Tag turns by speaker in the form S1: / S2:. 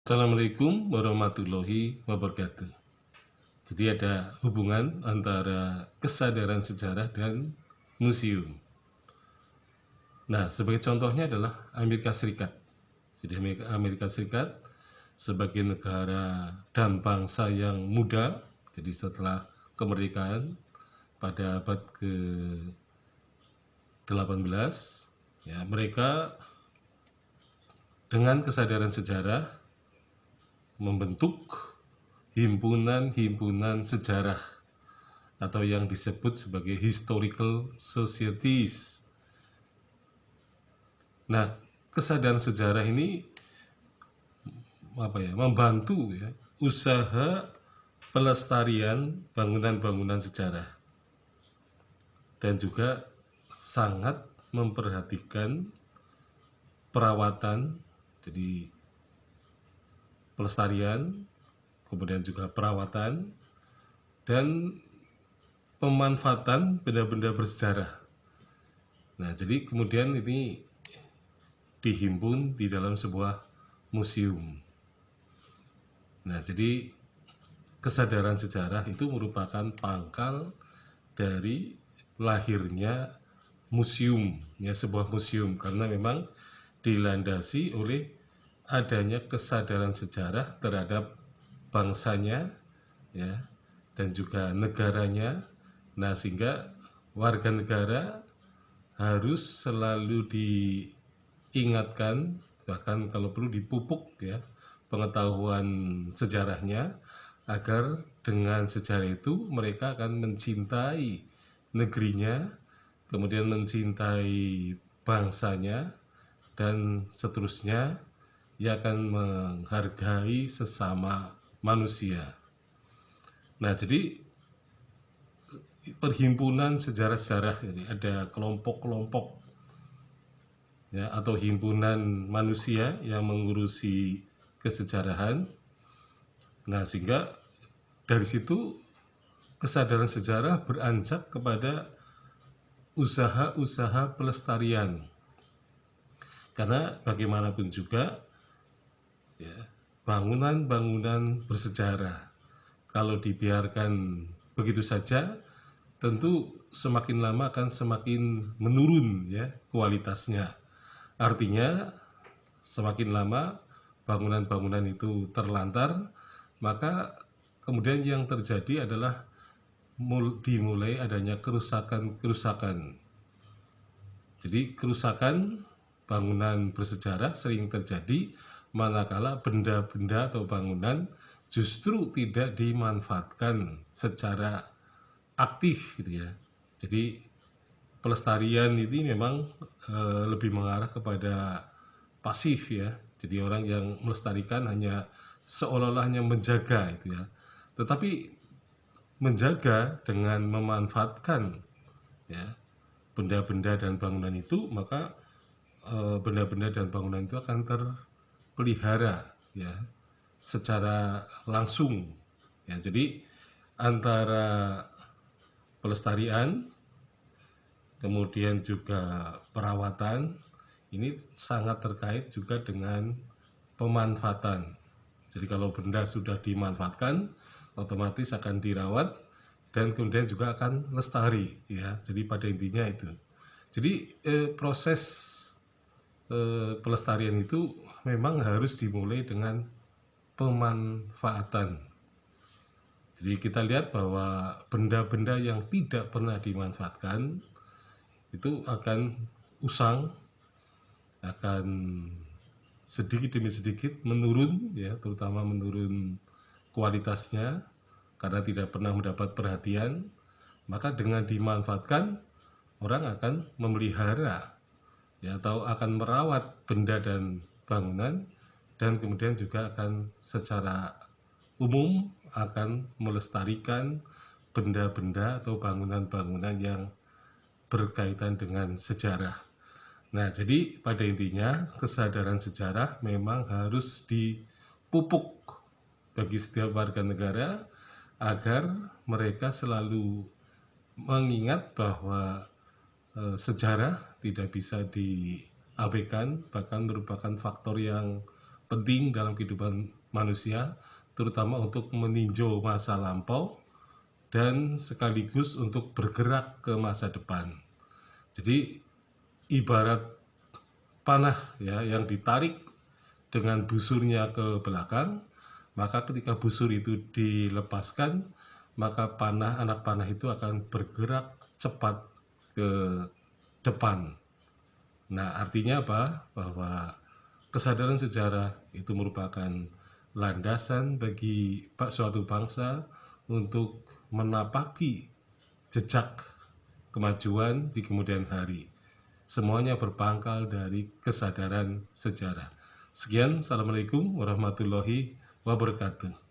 S1: Assalamualaikum warahmatullahi wabarakatuh. Jadi ada hubungan antara kesadaran sejarah dan museum. Nah, sebagai contohnya adalah Amerika Serikat. Jadi Amerika Serikat sebagai negara dan bangsa yang muda, jadi setelah kemerdekaan pada abad ke-18, ya, mereka dengan kesadaran sejarah membentuk himpunan-himpunan sejarah atau yang disebut sebagai historical societies. Nah, kesadaran sejarah ini membantu usaha pelestarian bangunan-bangunan sejarah dan juga sangat memperhatikan perawatan, jadi pelestarian, kemudian juga perawatan dan pemanfaatan benda-benda bersejarah. Nah, jadi kemudian ini dihimpun di dalam sebuah museum. Nah, jadi kesadaran sejarah itu merupakan pangkal dari lahirnya museum, ya, sebuah museum, karena memang dilandasi oleh adanya kesadaran sejarah terhadap bangsanya, ya, dan juga negaranya. Nah, sehingga warga negara harus selalu diingatkan, bahkan kalau perlu dipupuk, ya, pengetahuan sejarahnya, agar dengan sejarah itu mereka akan mencintai negerinya, kemudian mencintai bangsanya, dan seterusnya. Ia akan menghargai sesama manusia. Nah, jadi perhimpunan sejarah-sejarah ini ada kelompok-kelompok, ya, atau himpunan manusia yang mengurusi kesejarahan. Nah, sehingga dari situ kesadaran sejarah beranjak kepada usaha-usaha pelestarian. Karena bagaimanapun juga, ya, bangunan-bangunan bersejarah kalau dibiarkan begitu saja, tentu semakin lama akan semakin menurun, ya, kualitasnya. Artinya semakin lama bangunan-bangunan itu terlantar, maka kemudian yang terjadi adalah dimulai adanya kerusakan-kerusakan. Jadi kerusakan bangunan bersejarah sering terjadi manakala benda-benda atau bangunan justru tidak dimanfaatkan secara aktif, gitu ya. Jadi pelestarian ini memang lebih mengarah kepada pasif, ya. Jadi orang yang melestarikan hanya seolah-olah hanya menjaga, itu ya. Tetapi menjaga dengan memanfaatkan, ya, benda-benda dan bangunan itu, maka benda-benda dan bangunan itu akan terpelihara, ya, secara langsung, ya. Jadi antara pelestarian kemudian juga perawatan ini sangat terkait juga dengan pemanfaatan. Jadi kalau benda sudah dimanfaatkan, otomatis akan dirawat dan kemudian juga akan lestari, ya. Jadi pada intinya itu. Jadi proses pelestarian itu memang harus dimulai dengan pemanfaatan. Jadi kita lihat bahwa benda-benda yang tidak pernah dimanfaatkan itu akan usang, akan sedikit demi sedikit menurun, ya, terutama menurun kualitasnya karena tidak pernah mendapat perhatian. Maka dengan dimanfaatkan, orang akan memelihara, ya, atau akan merawat benda dan bangunan, dan kemudian juga akan secara umum akan melestarikan benda-benda atau bangunan-bangunan yang berkaitan dengan sejarah. Nah, jadi pada intinya kesadaran sejarah memang harus dipupuk bagi setiap warga negara agar mereka selalu mengingat bahwa sejarah tidak bisa diabaikan, bahkan merupakan faktor yang penting dalam kehidupan manusia, terutama untuk meninjau masa lampau dan sekaligus untuk bergerak ke masa depan. Jadi ibarat panah ya yang ditarik dengan busurnya ke belakang, maka ketika busur itu dilepaskan, maka anak panah itu akan bergerak cepat ke depan. Nah, artinya apa? Bahwa kesadaran sejarah itu merupakan landasan bagi suatu bangsa untuk menapaki jejak kemajuan di kemudian hari. Semuanya berpangkal dari kesadaran sejarah. Sekian, Assalamualaikum warahmatullahi wabarakatuh.